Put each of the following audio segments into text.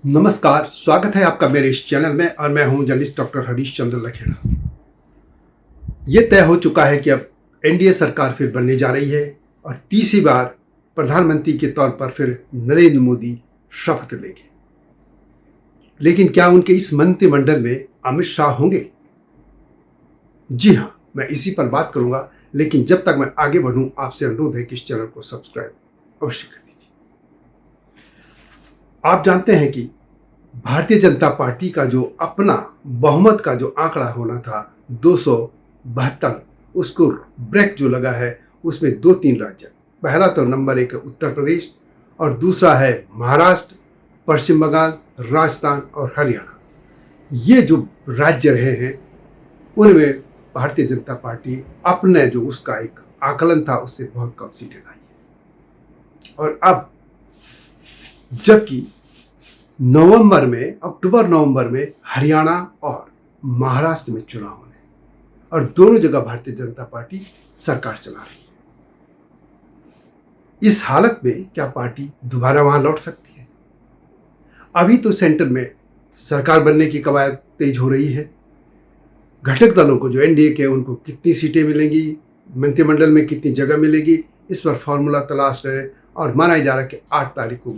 नमस्कार, स्वागत है आपका मेरे इस चैनल में और मैं हूं जर्नलिस्ट डॉक्टर हरीश चंद्र लखेड़ा। ये तय हो चुका है कि अब एनडीए सरकार फिर बनने जा रही है और तीसरी बार प्रधानमंत्री के तौर पर फिर नरेंद्र मोदी शपथ लेंगे। लेकिन क्या उनके इस मंत्रिमंडल में अमित शाह होंगे? जी हाँ, मैं इसी पर बात करूंगा। लेकिन जब तक मैं आगे बढ़ूं, आपसे अनुरोध है कि इस चैनल को सब्सक्राइब अवश्य कर दीजिए। आप जानते हैं कि भारतीय जनता पार्टी का जो अपना बहुमत का जो आंकड़ा होना था 272, उसको ब्रेक जो लगा है उसमें 2-3 राज्य, पहला तो नंबर 1 उत्तर प्रदेश और दूसरा है महाराष्ट्र, पश्चिम बंगाल, राजस्थान और हरियाणा। ये जो राज्य रहे हैं उनमें भारतीय जनता पार्टी अपने जो उसका एक आकलन था उससे बहुत कम सीटें लाई है। और अब जबकि अक्टूबर नवंबर में हरियाणा और महाराष्ट्र में चुनाव होने और दोनों जगह भारतीय जनता पार्टी सरकार चला रही है। इस हालत में क्या पार्टी दोबारा वहां लौट सकती है? अभी तो सेंटर में सरकार बनने की कवायद तेज हो रही है। घटक दलों को जो एनडीए के उनको कितनी सीटें मिलेंगी, मंत्रिमंडल में कितनी जगह मिलेगी, इस पर फॉर्मूला तलाश रहे और माना जा रहा है कि 8 तारीख को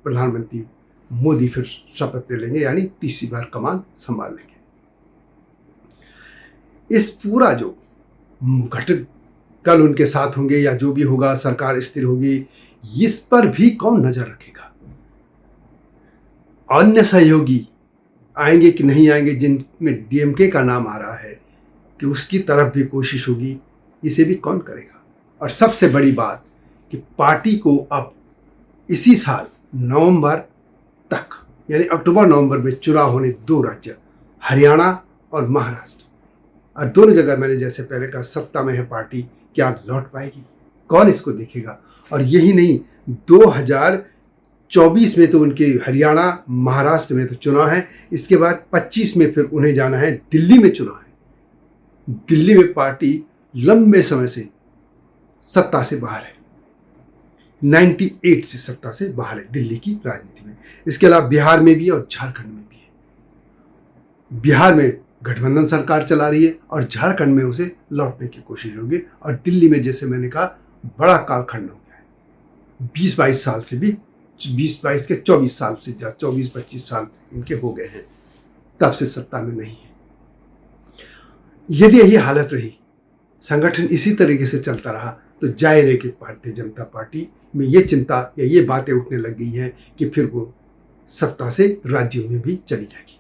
प्रधानमंत्री मोदी फिर शपथ ले लेंगे, यानी तीसरी बार कमान संभाल लेंगे। इस पूरा जो घटक दल उनके साथ होंगे या जो भी होगा, सरकार स्थिर होगी, इस पर भी कौन नजर रखेगा? अन्य सहयोगी आएंगे कि नहीं आएंगे, जिनमें डीएमके का नाम आ रहा है कि उसकी तरफ भी कोशिश होगी, इसे भी कौन करेगा? और सबसे बड़ी बात कि पार्टी को अब इसी साल नवंबर तक, यानी अक्टूबर नवंबर में चुनाव होने 2 राज्य, हरियाणा और महाराष्ट्र, और दोनों जगह मैंने जैसे पहले कहा सत्ता में है पार्टी, क्या लौट पाएगी? कौन इसको देखेगा? और यही नहीं, 2024 में तो उनके हरियाणा महाराष्ट्र में तो चुनाव है, इसके बाद 25 में फिर उन्हें जाना है दिल्ली में चुनाव है। दिल्ली में पार्टी लंबे समय से सत्ता से बाहर है, 98 से सत्ता से बाहर है दिल्ली की राजनीति में। इसके अलावा बिहार में भी और झारखंड में भी है। बिहार में गठबंधन सरकार चला रही है और झारखंड में उसे लौटने की कोशिश होगी। और दिल्ली में जैसे मैंने कहा बड़ा कालखंड हो गया है, 20-22 साल से भी 20-22 के 24 साल से 24-25 साल इनके हो गए हैं, तब से सत्ता में नहीं है। यदि यही हालत रही, संगठन इसी तरीके से चलता रहा, तो जाहिर है कि भारतीय जनता पार्टी में ये चिंता या ये बातें उठने लग गई हैं कि फिर वो सत्ता से राज्यों में भी चली जाएगी।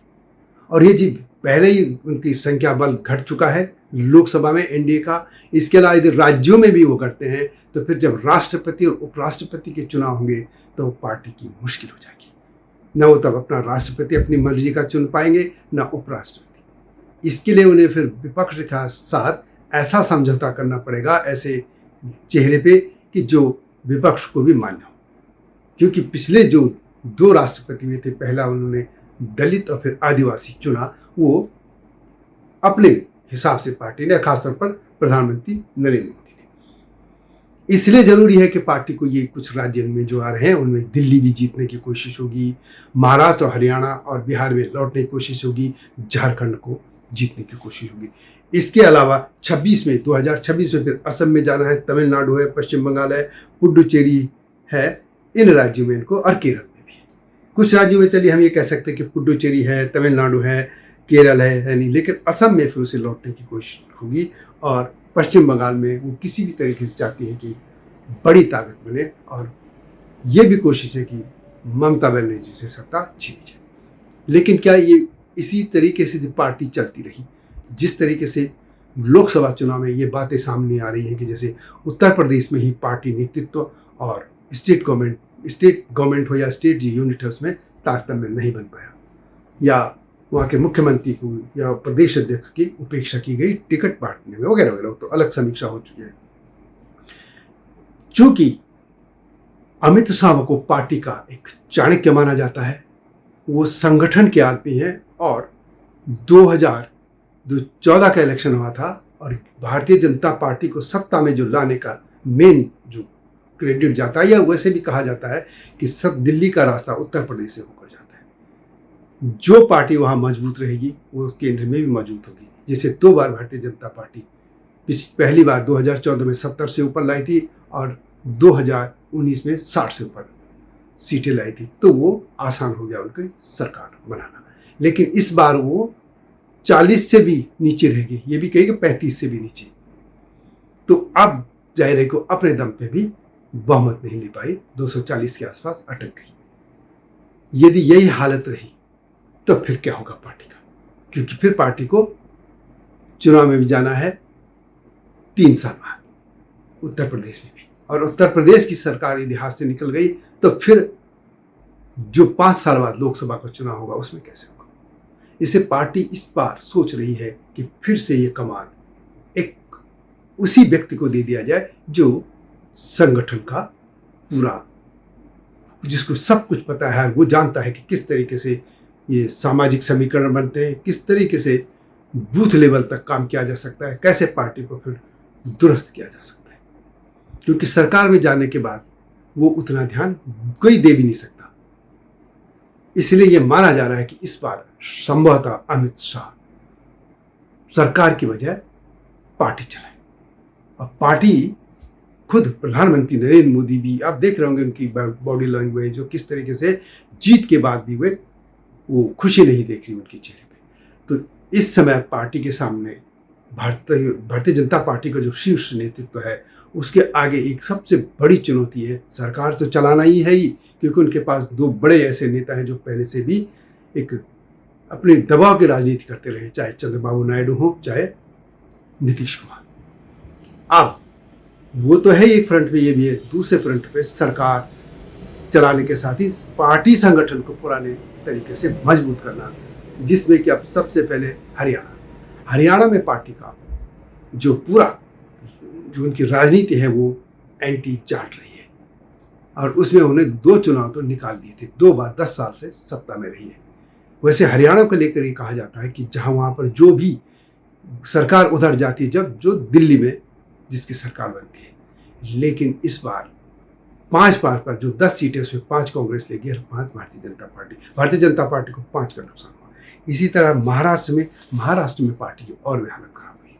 और ये जी पहले ही उनकी संख्या बल घट चुका है लोकसभा में एनडीए का। इसके अलावा यदि राज्यों में भी वो करते हैं तो फिर जब राष्ट्रपति और उपराष्ट्रपति के चुनाव होंगे तो पार्टी की मुश्किल हो जाएगी। न वो तब अपना राष्ट्रपति अपनी मर्जी का चुन पाएंगे, न उपराष्ट्रपति। इसके लिए उन्हें फिर विपक्ष के साथ ऐसा समझौता करना पड़ेगा, ऐसे चेहरे पे, कि जो विपक्ष को भी मान्य हो। क्योंकि पिछले जो 2 राष्ट्रपति हुए थे, पहला उन्होंने दलित और फिर आदिवासी चुना, वो अपने हिसाब से पार्टी ने, खासतौर पर प्रधानमंत्री नरेंद्र मोदी ने। इसलिए जरूरी है कि पार्टी को ये कुछ राज्य में जो आ रहे हैं उनमें दिल्ली भी जीतने की कोशिश होगी, महाराष्ट्र और हरियाणा और बिहार में लौटने की कोशिश होगी, झारखंड को जीतने की कोशिश होगी। इसके अलावा 2026 में फिर असम में जाना है, तमिलनाडु है, पश्चिम बंगाल है, पुडुचेरी है, इन राज्यों में इनको, और केरल में भी है। कुछ राज्यों में चलिए हम ये कह सकते हैं कि पुडुचेरी है, तमिलनाडु है, केरल है नहीं, लेकिन असम में फिर उसे लौटने की कोशिश होगी। और पश्चिम बंगाल में वो किसी भी तरीके से चाहती है कि बड़ी ताकत बने, और ये भी कोशिश है कि ममता बनर्जी से सत्ता छीनी जाए। लेकिन क्या ये इसी तरीके से पार्टी चलती रही? जिस तरीके से लोकसभा चुनाव में ये बातें सामने आ रही हैं कि जैसे उत्तर प्रदेश में ही पार्टी नेतृत्व और स्टेट गवर्नमेंट हो या स्टेट यूनिट है उसमें तारतम्य नहीं बन पाया, या वहाँ के मुख्यमंत्री को या प्रदेश अध्यक्ष की उपेक्षा की गई टिकट बांटने में, वगैरह वगैरह, तो अलग समीक्षा हो चुकी है। चूंकि अमित शाह को पार्टी का एक चाणक्य माना जाता है, वो संगठन के आदमी हैं, और 2014 का इलेक्शन हुआ था और भारतीय जनता पार्टी को सत्ता में जो लाने का मेन जो क्रेडिट जाता है, या वैसे भी कहा जाता है कि सब दिल्ली का रास्ता उत्तर प्रदेश से होकर जाता है। जो पार्टी वहाँ मजबूत रहेगी वो केंद्र में भी मौजूद होगी। जैसे 2 बार भारतीय जनता पार्टी पहली बार 2014 में 70 से ऊपर लाई थी और 2019 में 60 से ऊपर सीटें लाई थी, तो वो आसान हो गया उनकी सरकार बनाना। लेकिन इस बार वो 40 से भी नीचे रह गई, ये भी कहेगी 35 से भी नीचे। तो अब जाहिर है कि अपने दम पे भी बहुमत नहीं ले पाई, 240 के आसपास अटक गई। यदि यही हालत रही तो फिर क्या होगा पार्टी का, क्योंकि फिर पार्टी को चुनाव में भी जाना है 3 साल बाद, उत्तर प्रदेश में भी। और उत्तर प्रदेश की सरकार यदि हाथ से निकल गई तो फिर जो 5 साल बाद लोकसभा का चुनाव होगा उसमें कैसे होगा। इसे पार्टी इस बार सोच रही है कि फिर से ये कमान एक उसी व्यक्ति को दे दिया जाए जो संगठन का पूरा, जिसको सब कुछ पता है, वो जानता है कि किस तरीके से ये सामाजिक समीकरण बनते हैं, किस तरीके से बूथ लेवल तक काम किया जा सकता है, कैसे पार्टी को फिर दुरुस्त किया जा सकता है। क्योंकि सरकार में जाने के बाद वो उतना ध्यान कोई दे भी नहीं सकता। इसलिए ये माना जा रहा है कि इस बार संभवतः अमित शाह सरकार की बजाय पार्टी चलाए। और पार्टी खुद प्रधानमंत्री नरेंद्र मोदी भी, आप देख रहे होंगे उनकी बॉडी लैंग्वेज, जो किस तरीके से जीत के बाद भी वो खुशी नहीं देख रही उनके चेहरे पे। तो इस समय पार्टी के सामने भारतीय जनता पार्टी का जो शीर्ष नेतृत्व है उसके आगे एक सबसे बड़ी चुनौती है। सरकार तो चलाना ही है ही, क्योंकि उनके पास 2 बड़े ऐसे नेता हैं जो पहले से भी एक अपने दबाव की राजनीति करते रहे, चाहे चंद्रबाबू नायडू हो चाहे नीतीश कुमार। अब वो तो है एक फ्रंट पे, ये भी है दूसरे फ्रंट पे सरकार चलाने के साथ ही पार्टी संगठन को पुराने तरीके से मजबूत करना, जिसमें कि अब सबसे पहले हरियाणा में पार्टी का जो पूरा जो उनकी राजनीति है वो एंटी चाट रही है। और उसमें उन्होंने 2 चुनाव तो निकाल दिए थे, 2 बार 10 साल से सत्ता में रही है। वैसे हरियाणा को लेकर ये कहा जाता है कि जहां वहां पर जो भी सरकार उधर जाती है, जब जो दिल्ली में जिसकी सरकार बनती है। लेकिन इस बार 5 पर जो 10 सीटें उसमें 5 कांग्रेस लेगी और 5 भारतीय जनता पार्टी को 5 का नुकसान हुआ। इसी तरह महाराष्ट्र में पार्टी की और भी हालत खराब हुई है।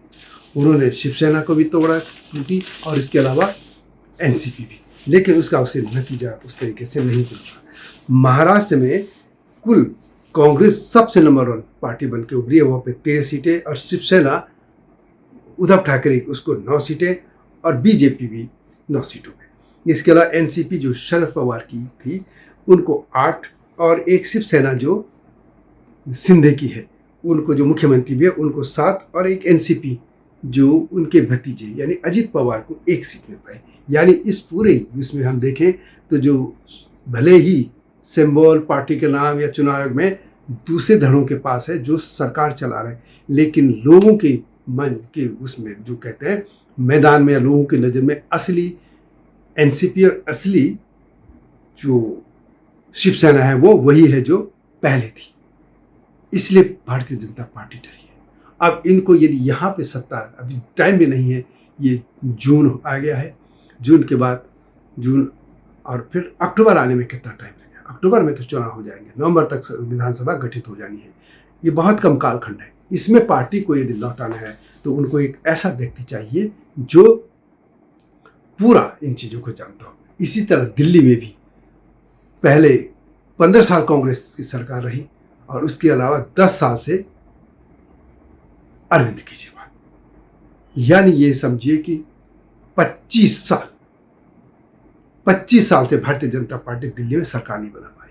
उन्होंने शिवसेना को भी तोड़ा टूटी और इसके अलावा एनसीपी भी, लेकिन उसका उसे नतीजा उस तरीके से नहीं मिला। महाराष्ट्र में कुल कांग्रेस सबसे नंबर 1 पार्टी बन के उभरी है, वहाँ पे 13 सीटें, और शिवसेना उद्धव ठाकरे उसको 9 सीटें और बीजेपी भी 9 सीटों में। इसके अलावा एनसीपी जो शरद पवार की थी उनको 8, और एक शिवसेना जो सिंधे की है उनको जो मुख्यमंत्री भी है उनको 7, और एक एनसीपी जो उनके भतीजे यानी अजित पवार को 1 सीट मिल पाई। यानी इस पूरे इसमें हम देखें तो जो भले ही सिंबल पार्टी के नाम या चुनाव आयोग में दूसरे धड़ों के पास है जो सरकार चला रहे हैं, लेकिन लोगों के मन के उसमें जो कहते हैं मैदान में या लोगों की नज़र में असली एनसीपी और असली जो शिवसेना है वो वही है जो पहले थी। इसलिए भारतीय जनता पार्टी डरी है। अब इनको यदि यहाँ पे सत्ता, अभी टाइम भी नहीं है, ये जून आ गया है, जून के बाद जून और फिर अक्टूबर आने में कितना टाइम लगेगा। अक्टूबर में तो चुनाव हो जाएंगे, नवंबर तक विधानसभा गठित हो जानी है। ये बहुत कम कालखंड है। इसमें पार्टी को यदि लौटाना है तो उनको एक ऐसा व्यक्ति चाहिए जो पूरा इन चीज़ों को जानता हो। इसी तरह दिल्ली में भी पहले 15 साल कांग्रेस की सरकार रही और उसके अलावा 10 साल से अरविंद केजरीवाल, यानी ये समझिए कि 25 साल से भारतीय जनता पार्टी दिल्ली में सरकार नहीं बना पाई।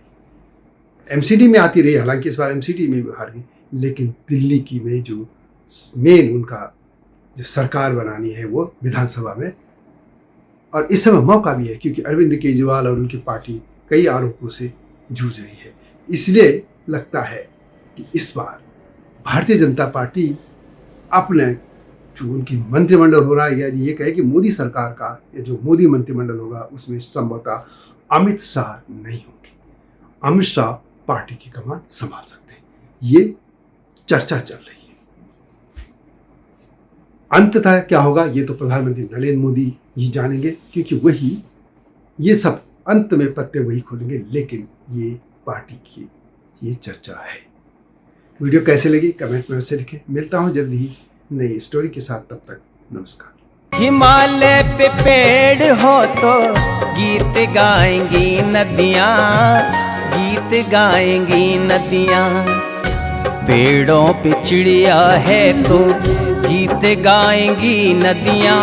एमसीडी में आती रही, हालांकि इस बार एमसीडी में भी हार गई, लेकिन दिल्ली की में जो मेन उनका जो सरकार बनानी है वो विधानसभा में। और इस समय मौका भी है क्योंकि अरविंद केजरीवाल और उनकी पार्टी कई आरोपों से जूझ रही है। इसलिए लगता है कि इस बार भारतीय जनता पार्टी अपने जो उनकी मंत्रिमंडल हो रहा है, यानी ये कहे कि मोदी सरकार का या जो मोदी मंत्रिमंडल होगा उसमें संभवतः अमित शाह नहीं होंगे। अमित शाह पार्टी की कमान संभाल सकते हैं, ये चर्चा चल रही है। अंततः क्या होगा ये तो प्रधानमंत्री नरेंद्र मोदी ही जानेंगे, क्योंकि वही ये सब अंत में पत्ते वही खोलेंगे। लेकिन ये पार्टी की ये चर्चा है। वीडियो कैसे लगी कमेंट में अवश्य लिखें। मिलता हूँ जल्दी ही नई स्टोरी के साथ, तब तक नमस्कार। हिमालय पे पेड़ हो तो गीत गाएंगी नदियाँ, गीत गाएंगी नदियाँ। पेड़ों पे चिड़िया है तो गीत गाएंगी नदियाँ,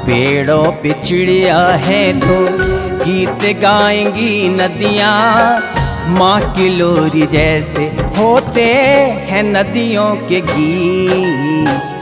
पेड़ों पे चिड़िया है तो गीत गाएंगी नदियाँ। माँ की लोरी जैसे होते हैं नदियों के गीत।